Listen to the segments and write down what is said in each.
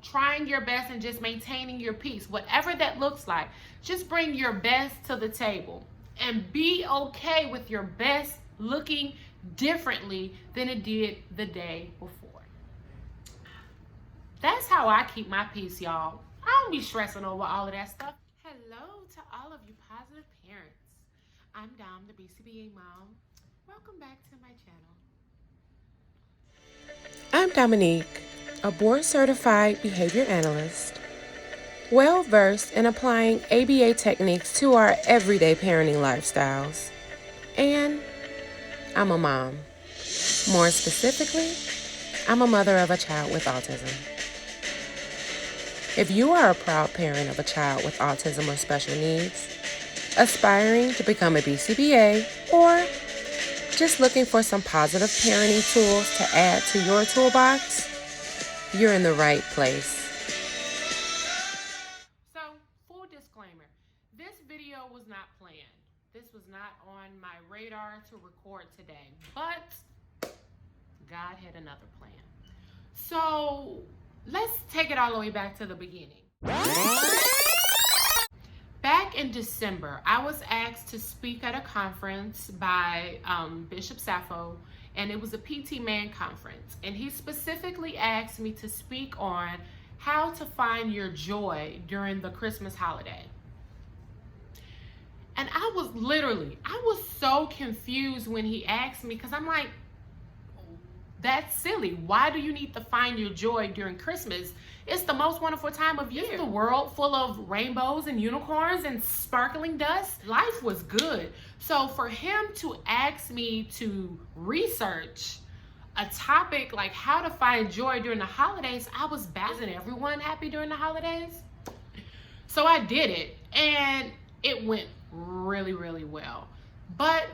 trying your best and just maintaining your peace. Whatever that looks like, just bring your best to the table and be okay with your best looking differently than it did the day before. That's how I keep my peace, y'all. I don't be stressing over all of that stuff. Hello to all of you positive parents. I'm Dom, the BCBA mom. Welcome back to my channel. I'm Dominique, a board-certified behavior analyst, well-versed in applying ABA techniques to our everyday parenting lifestyles. And I'm a mom. More specifically, I'm a mother of a child with autism. If you are a proud parent of a child with autism or special needs, aspiring to become a BCBA, or just looking for some positive parenting tools to add to your toolbox, you're in the right place. So, full disclaimer, this video was not planned. This was not on my radar to record today, but God had another plan. So, let's take it all the way back to the beginning. Back in December, I was asked to speak at a conference by Bishop Sappho, and it was a PT Man conference. And he specifically asked me to speak on how to find your joy during the Christmas holiday. And I was so confused when he asked me, because I'm like, that's silly. Why do you need to find your joy during Christmas? It's the most wonderful time of year. It's the world full of rainbows and unicorns and sparkling dust. Life was good. So for him to ask me to research a topic like how to find joy during the holidays, I was baffled. Isn't everyone happy during the holidays? So I did it, and it went really, really well. But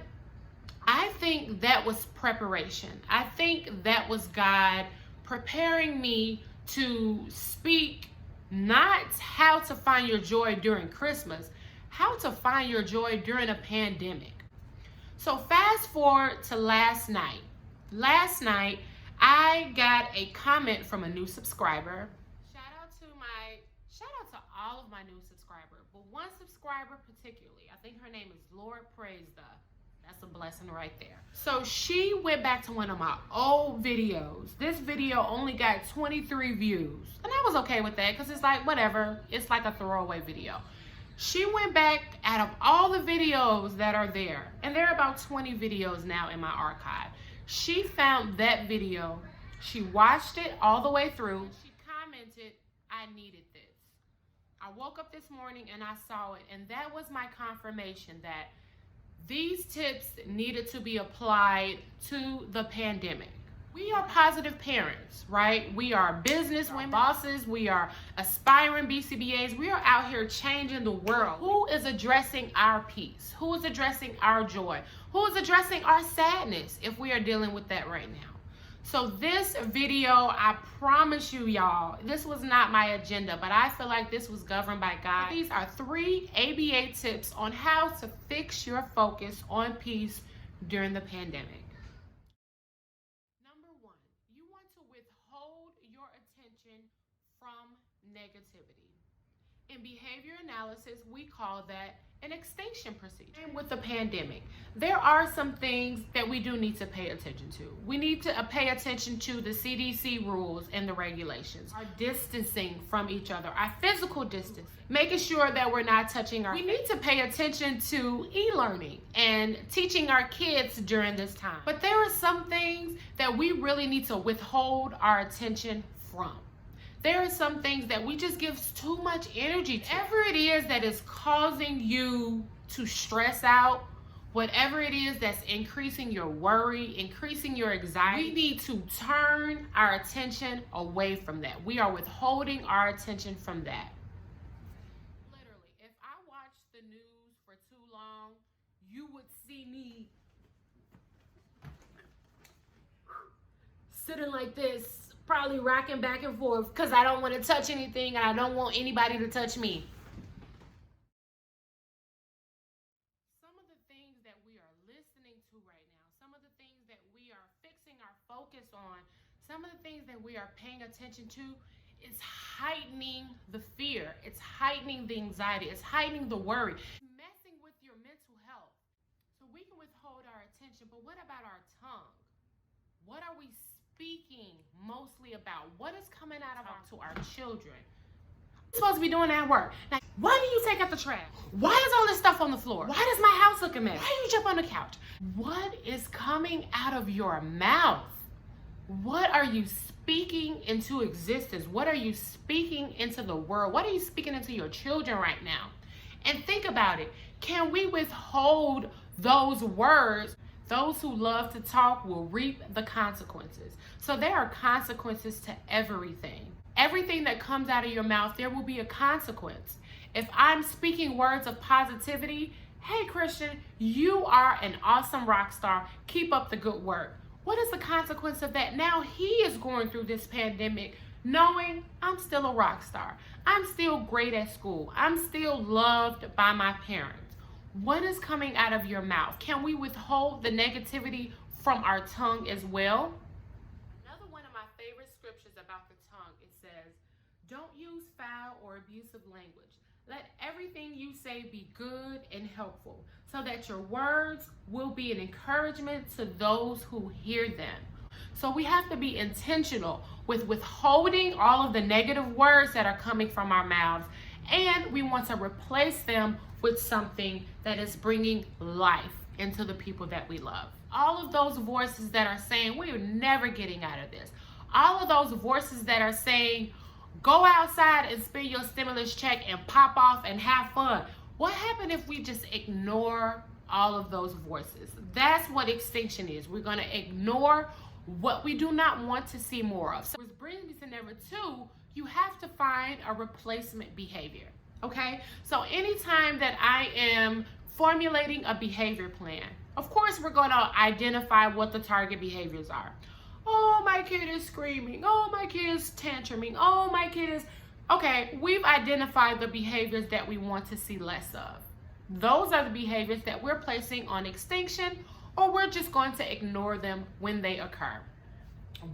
I think that was preparation. I think that was God preparing me to speak not how to find your joy during Christmas, how to find your joy during a pandemic. So fast forward to last night. Last night, I got a comment from a new subscriber. Shout out to all of my new subscribers, but one subscriber particularly. I think her name is Lord Praise the. That's a blessing right there. So she went back to one of my old videos. This video only got 23 views. And I was okay with that because it's like, whatever. It's like a throwaway video. She went back out of all the videos that are there. And there are about 20 videos now in my archive. She found that video. She watched it all the way through. She commented, I needed this. I woke up this morning and I saw it. And that was my confirmation that these tips needed to be applied to the pandemic. We are positive parents, right? We are business women, bosses. We are aspiring BCBAs. We are out here changing the world. Who is addressing our peace? Who is addressing our joy? Who is addressing our sadness if we are dealing with that right now? So this video, I promise you, y'all, this was not my agenda, but I feel like this was governed by God. These are 3 ABA tips on how to fix your focus on peace during the pandemic. Number 1, you want to withhold your attention from negativity. In behavior analysis, we call that an extinction procedure. And with the pandemic, there are some things that we do need to pay attention to. We need to pay attention to the CDC rules and the regulations, our distancing from each other, our physical distance, making sure that we're not touching We need to pay attention to e-learning and teaching our kids during this time. But there are some things that we really need to withhold our attention from. There are some things that we just give too much energy to. Whatever it is that is causing you to stress out, whatever it is that's increasing your worry, increasing your anxiety, we need to turn our attention away from that. We are withholding our attention from that. Literally, if I watched the news for too long, you would see me sitting like this, probably rocking back and forth because I don't want to touch anything and I don't want anybody to touch me. Some of the things that we are listening to right now, some of the things that we are fixing our focus on, some of the things that we are paying attention to it's heightening the fear, it's heightening the anxiety, it's heightening the worry, it's messing with your mental health. So we can withhold our attention, but what about our tongue? What are we speaking mostly about? What is coming out of our children? We're supposed to be doing that at work. Now, why do you take out the trash? Why is all this stuff on the floor? Why does my house look a mess? Why do you jump on the couch? What is coming out of your mouth? What are you speaking into existence? What are you speaking into the world? What are you speaking into your children right now? And think about it. Can we withhold those words? Those who love to talk will reap the consequences. So there are consequences to everything. Everything that comes out of your mouth, there will be a consequence. If I'm speaking words of positivity, hey Christian, you are an awesome rock star. Keep up the good work. What is the consequence of that? Now he is going through this pandemic knowing I'm still a rock star. I'm still great at school. I'm still loved by my parents. What is coming out of your mouth? Can we withhold the negativity from our tongue as well? Another one of my favorite scriptures about the tongue, it says, don't use foul or abusive language. Let everything you say be good and helpful, so that your words will be an encouragement to those who hear them. So we have to be intentional with withholding all of the negative words that are coming from our mouths, and we want to replace them with something that is bringing life into the people that we love. All of those voices that are saying, we're never getting out of this. All of those voices that are saying, go outside and spend your stimulus check and pop off and have fun. What happened if we just ignore all of those voices? That's what extinction is. We're going to ignore what we do not want to see more of. So which brings me to number 2, you have to find a replacement behavior. Okay? So anytime that I am formulating a behavior plan, of course we're going to identify what the target behaviors are. Oh, my kid is screaming. Oh, my kid is tantruming. Oh, my kid is... Okay, we've identified the behaviors that we want to see less of. Those are the behaviors that we're placing on extinction, or we're just going to ignore them when they occur.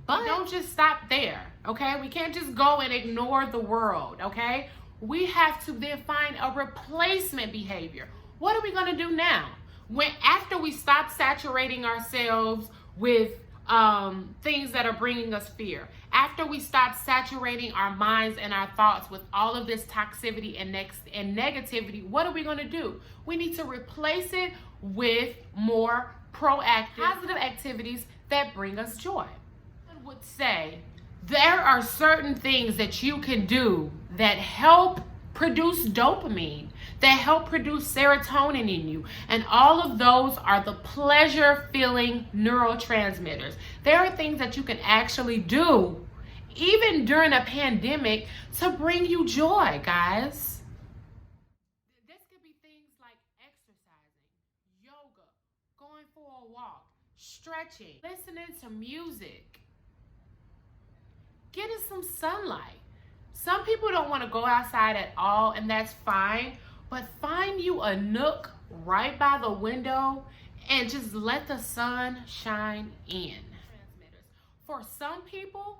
But don't just stop there, okay? We can't just go and ignore the world, okay? We have to then find a replacement behavior. What are we going to do now? After we stop saturating ourselves with things that are bringing us fear, after we stop saturating our minds and our thoughts with all of this toxicity and negativity, what are we going to do? We need to replace it with more proactive, positive activities that bring us joy. I would say there are certain things that you can do that help produce dopamine, that help produce serotonin in you. And all of those are the pleasure-feeling neurotransmitters. There are things that you can actually do, even during a pandemic, to bring you joy, guys. This could be things like exercising, yoga, going for a walk, stretching, listening to music, getting some sunlight. Some people don't want to go outside at all, and that's fine, but find you a nook right by the window and just let the sun shine in. For some people,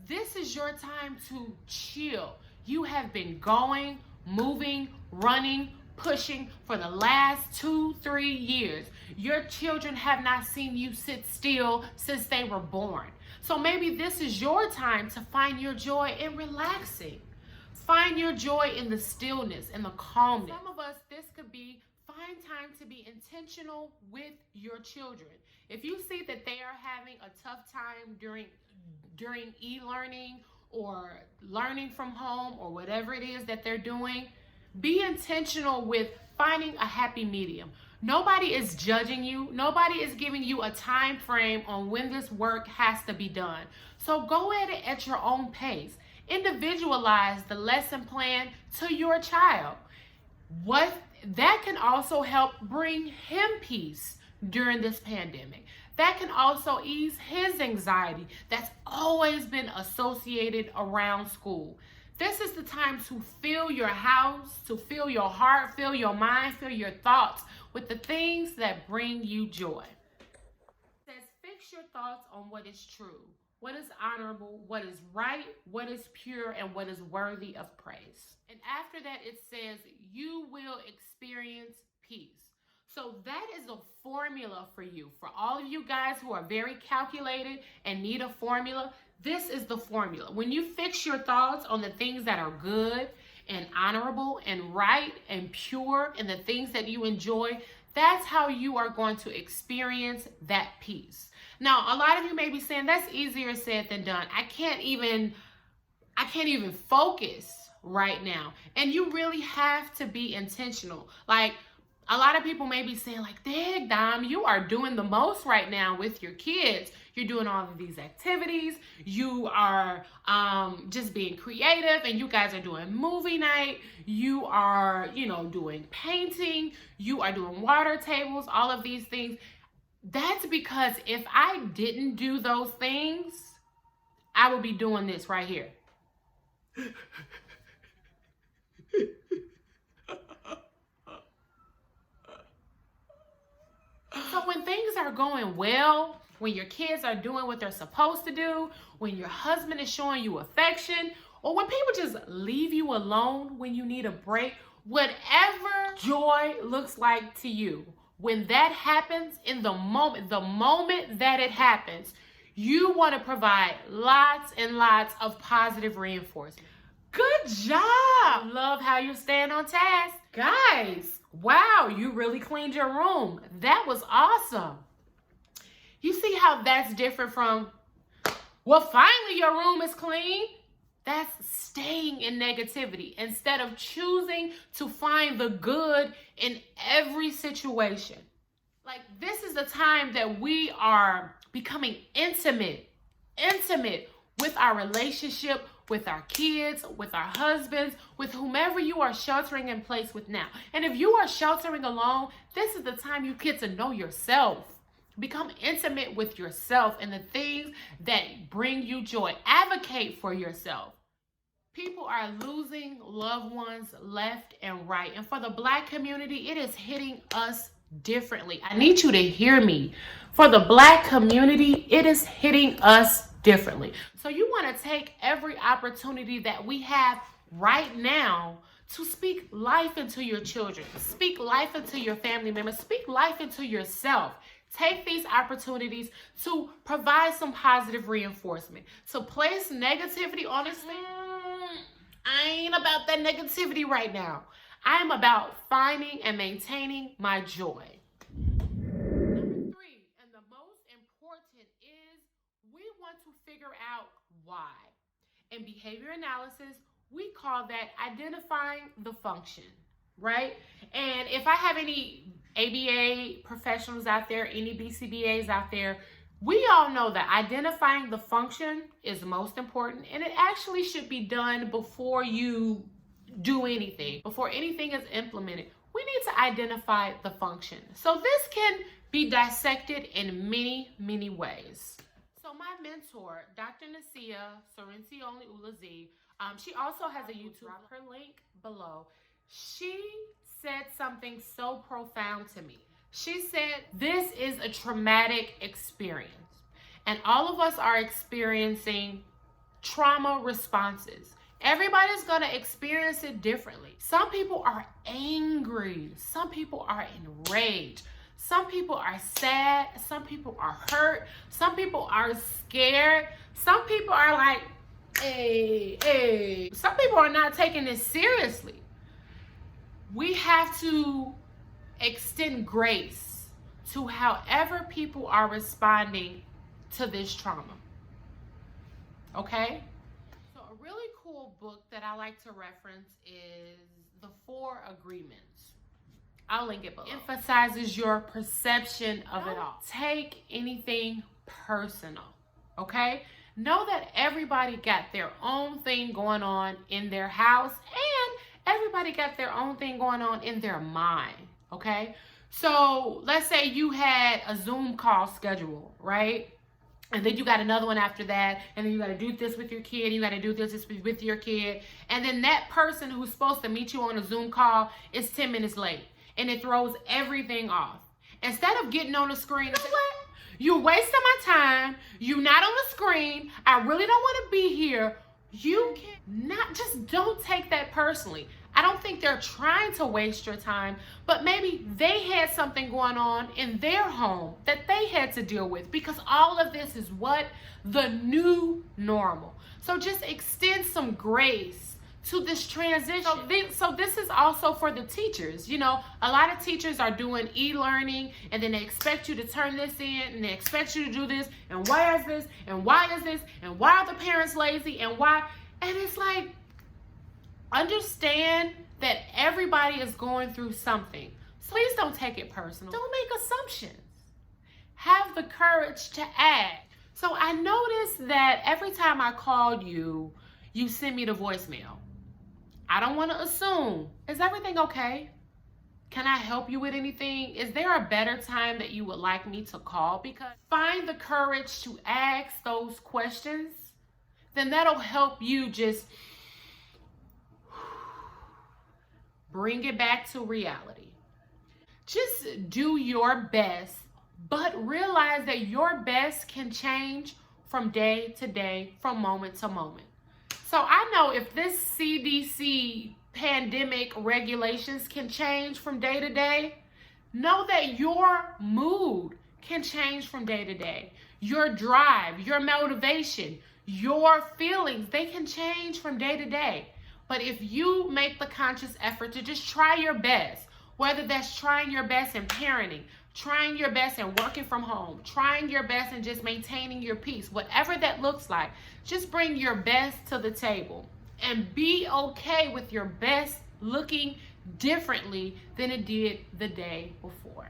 this is your time to chill. You have been going, moving, running, pushing for the last 2-3 years. Your children have not seen you sit still since they were born. So maybe this is your time to find your joy in relaxing. Find your joy in the stillness and the calmness. Some of us, this could be find time to be intentional with your children. If you see that they are having a tough time during e-learning or learning from home or whatever it is that they're doing, be intentional with finding a happy medium. Nobody is judging you. Nobody is giving you a time frame on when this work has to be done. So go at it at your own pace. Individualize the lesson plan to your child. That can also help bring him peace during this pandemic. That can also ease his anxiety that's always been associated around school. This is the time to fill your house, to fill your heart, fill your mind, fill your thoughts with the things that bring you joy. It says, fix your thoughts on what is true. what is honorable, what is right, what is pure, and what is worthy of praise. And after that, it says, you will experience peace. So that is a formula for you. For all of you guys who are very calculated and need a formula, this is the formula. When you fix your thoughts on the things that are good and honorable and right and pure and the things that you enjoy, that's how you are going to experience that peace. Now, a lot of you may be saying that's easier said than done. I can't even focus right now. And you really have to be intentional. Like, a lot of people may be saying like, dang, Dom, you are doing the most right now with your kids. You're doing all of these activities. You are just being creative, and you guys are doing movie night. You are, doing painting. You are doing water tables, all of these things. That's because if I didn't do those things, I would be doing this right here. So when things are going well, when your kids are doing what they're supposed to do, when your husband is showing you affection, or when people just leave you alone when you need a break, whatever joy looks like to you, when that happens, in the moment that it happens, you want to provide lots and lots of positive reinforcement. Good job! Love how you're staying on task. Guys, wow, you really cleaned your room. That was awesome. You see how that's different from, well, finally your room is clean? That's staying in negativity instead of choosing to find the good in every situation. Like, this is the time that we are becoming intimate with our relationship, with our kids, with our husbands, with whomever you are sheltering in place with now. And if you are sheltering alone, this is the time you get to know yourself. Become intimate with yourself and the things that bring you joy. Advocate for yourself. People are losing loved ones left and right. And for the Black community, it is hitting us differently. I need you to hear me. For the Black community, it is hitting us differently. So you want to take every opportunity that we have right now to speak life into your children, speak life into your family members, speak life into yourself. Take these opportunities to provide some positive reinforcement. To place negativity, honestly, I ain't about that negativity right now. I am about finding and maintaining my joy. Number 3, and the most important, is we want to figure out why. In behavior analysis, we call that identifying the function, right? And if I have any ABA professionals out there, any BCBAs out there, we all know that identifying the function is most important, and it actually should be done before you do anything. Before anything is implemented, we need to identify the function. So this can be dissected in many, many ways. So my mentor, Dr. Nasia Sorensioli Ulazi, she also has a YouTube, her link below. She said something so profound to me. She said, this is a traumatic experience, and all of us are experiencing trauma responses. Everybody's going to experience it differently. Some people are angry. Some people are enraged. Some people are sad. Some people are hurt. Some people are scared. Some people are like, hey. Some people are not taking this seriously. We have to extend grace to however people are responding to this trauma. Okay? So a really cool book that I like to reference is The 4 Agreements. I'll link it below. Emphasizes your perception of it all. Take anything personal, okay? Know that everybody got their own thing going on in their house, and everybody got their own thing going on in their mind, okay? So let's say you had a Zoom call scheduled, right? And then you got another one after that, and then you got to do this with your kid, you got to do this with your kid, and then that person who's supposed to meet you on a Zoom call is 10 minutes late, and it throws everything off. Instead of getting on the screen and saying, You're wasting my time. You're not on the screen. I really don't want to be here. You can not, just don't take that personally. I don't think they're trying to waste your time, but maybe they had something going on in their home that they had to deal with, because all of this is what? The new normal. So just extend some grace to this transition. So this is also for the teachers. You know, a lot of teachers are doing e-learning, and then they expect you to turn this in, and they expect you to do this, and why is this, and why is this, and why are the parents lazy, and why? And it's like, understand that everybody is going through something. So please don't take it personal. Don't make assumptions. Have the courage to act. So I noticed that every time I called you, you send me the voicemail. I don't want to assume. Is everything okay? Can I help you with anything? Is there a better time that you would like me to call? Because find the courage to ask those questions, then that'll help you just bring it back to reality. Just do your best, but realize that your best can change from day to day, from moment to moment. So I know if this CDC pandemic regulations can change from day to day, know that your mood can change from day to day. Your drive, your motivation, your feelings, they can change from day to day. But if you make the conscious effort to just try your best, whether that's trying your best in parenting, trying your best in working from home, trying your best in just maintaining your peace, whatever that looks like, just bring your best to the table and be okay with your best looking differently than it did the day before.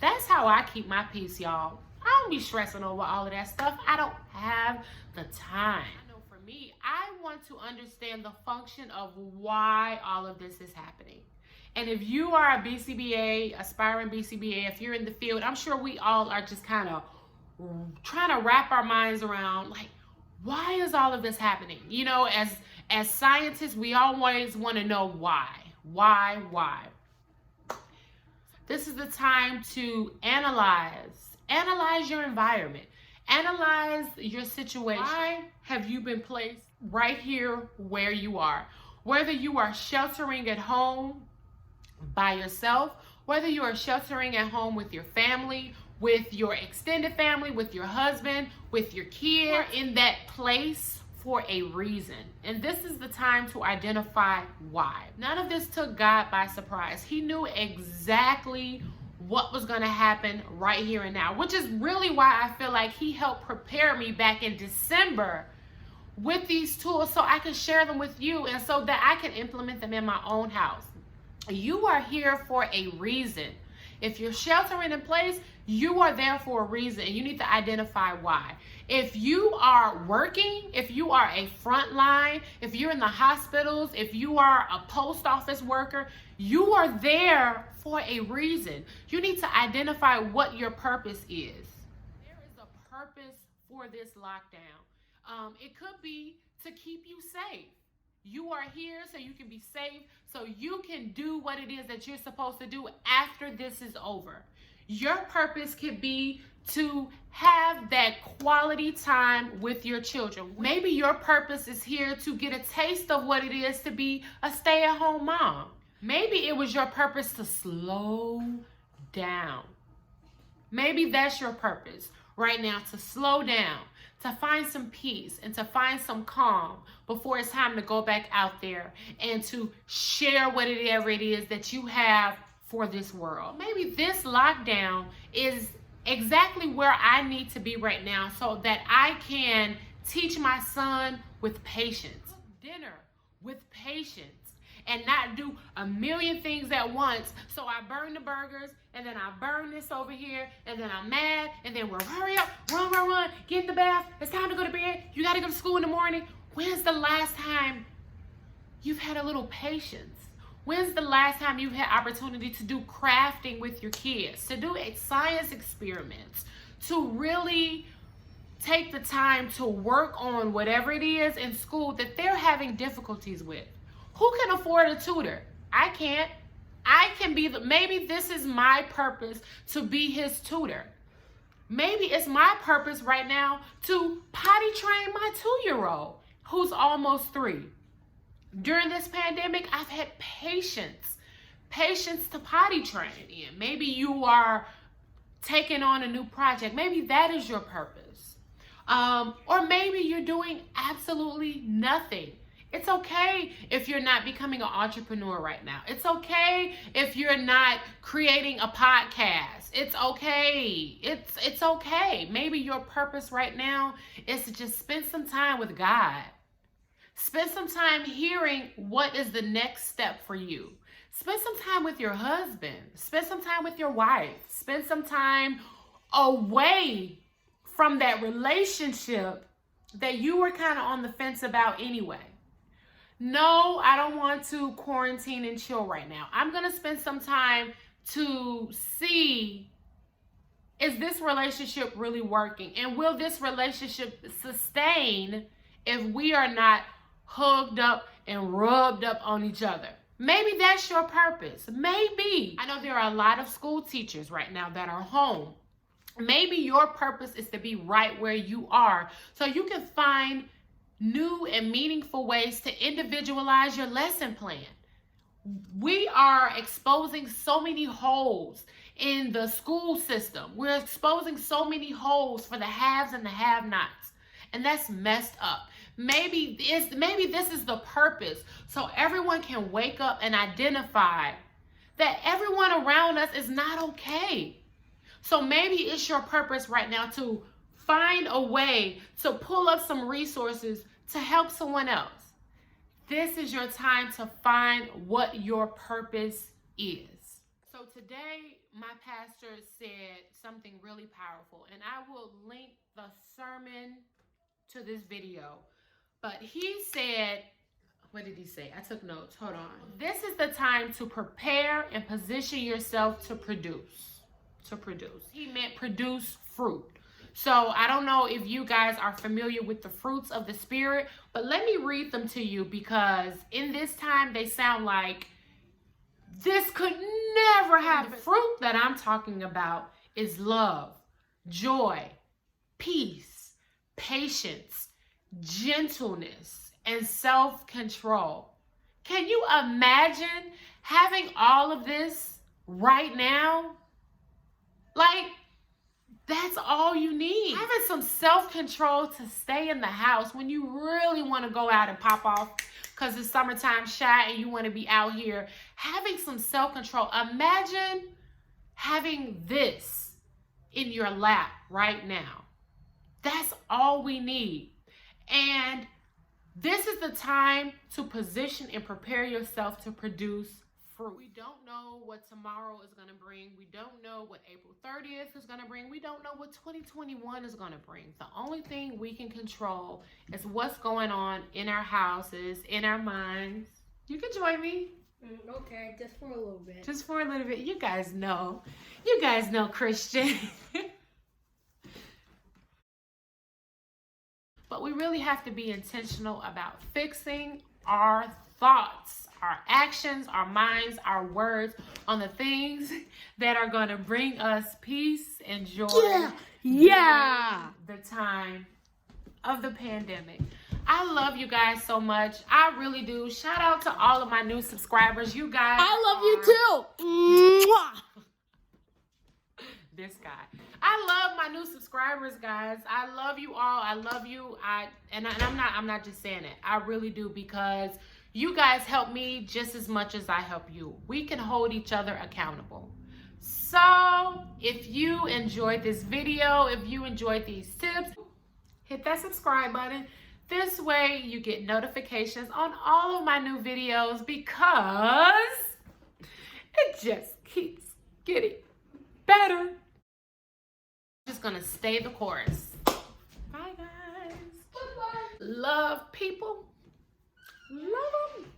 That's how I keep my peace, y'all. I don't be stressing over all of that stuff. I don't have the time. For me, I want to understand the function of why all of this is happening. And if you are a BCBA, aspiring BCBA, if you're in the field, I'm sure we all are just kind of trying to wrap our minds around, like, why is all of this happening? You know, as scientists, we always want to know why. Why? This is the time to analyze your environment. Analyze your situation. Why have you been placed right here where you are? Whether you are sheltering at home by yourself, whether you are sheltering at home with your family, with your extended family, with your husband, with your kid, you're in that place for a reason. And this is the time to identify why. None of this took God by surprise. He knew exactly what was going to happen right here and now, which is really why I feel like he helped prepare me back in December with these tools so I can share them with you and so that I can implement them in my own house. You are here for a reason. If you're sheltering in place, you are there for a reason, and you need to identify why. If you are working, if you are a front line, if you're in the hospitals, if you are a post office worker, you are there for a reason. You need to identify what your purpose is. There is a purpose for this lockdown. It could be to keep you safe. You are here so you can be safe, so you can do what it is that you're supposed to do after this is over. Your purpose could be to have that quality time with your children. Maybe your purpose is here to get a taste of what it is to be a stay-at-home mom. Maybe it was your purpose to slow down. Maybe that's your purpose right now, to slow down, to find some peace and to find some calm before it's time to go back out there and to share whatever it is that you have for this world. Maybe this lockdown is exactly where I need to be right now so that I can teach my son with patience, cook dinner with patience, and not do a million things at once. So I burn the burgers, and then I burn this over here, and then I'm mad, and then we're hurry up, run, get in the bath, it's time to go to bed, you gotta go to school in the morning. When's the last time you've had a little patience? When's the last time you've had opportunity to do crafting with your kids, to do science experiments, to really take the time to work on whatever it is in school that they're having difficulties with? Who can afford a tutor? I can't. I can be maybe this is my purpose, to be his tutor. Maybe it's my purpose right now to potty train my 2-year-old who's almost 3. During this pandemic, I've had patience to potty train in. Maybe you are taking on a new project. Maybe that is your purpose. Or maybe you're doing absolutely nothing. It's okay if you're not becoming an entrepreneur right now. It's okay if you're not creating a podcast. It's okay. It's okay. Maybe your purpose right now is to just spend some time with God. Spend some time hearing what is the next step for you. Spend some time with your husband. Spend some time with your wife. Spend some time away from that relationship that you were kind of on the fence about anyway. No, I don't want to quarantine and chill right now. I'm going to spend some time to see, is this relationship really working? And will this relationship sustain if we are not hugged up and rubbed up on each other? Maybe that's your purpose. Maybe. I know there are a lot of school teachers right now that are home. Maybe your purpose is to be right where you are so you can find new and meaningful ways to individualize your lesson plan. We are exposing so many holes in the school system. We're exposing so many holes for the haves and the have-nots. And that's messed up. Maybe this is the purpose, so everyone can wake up and identify that everyone around us is not okay. So maybe it's your purpose right now to find a way to pull up some resources to help someone else. This is your time to find what your purpose is. So today, my pastor said something really powerful, and I will link the sermon to this video. But he said, what did he say? I took notes. Hold on. This is the time to prepare and position yourself to produce. He meant produce fruit. So I don't know if you guys are familiar with the fruits of the Spirit, but let me read them to you because in this time they sound like this could never happen. The fruit that I'm talking about is love, joy, peace, patience, gentleness, and self-control. Can you imagine having all of this right now? Like, that's all you need. Having some self-control to stay in the house when you really want to go out and pop off because it's summertime shy and you want to be out here. Having some self-control. Imagine having this in your lap right now. That's all we need. And this is the time to position and prepare yourself to produce fruit. We don't know what tomorrow is going to bring. We don't know what April 30th is going to bring. We don't know what 2021 is going to bring. The only thing we can control is what's going on in our houses, in our minds. You can join me. Okay, just for a little bit. Just for a little bit. You guys know Christian. But we really have to be intentional about fixing our thoughts, our actions, our minds, our words on the things that are going to bring us peace and joy. Yeah. The time of the pandemic. I love you guys so much. I really do. Shout out to all of my new subscribers. You guys. I love you too. Mwah. This guy. I love my new subscribers, guys. I love you all. I love you. I'm not just saying it. I really do, because you guys help me just as much as I help you. We can hold each other accountable. So if you enjoyed this video, if you enjoyed these tips, hit that subscribe button. This way you get notifications on all of my new videos, because it just keeps getting better. Just gonna stay the course. Bye, guys. Bye-bye. Love people. Love them.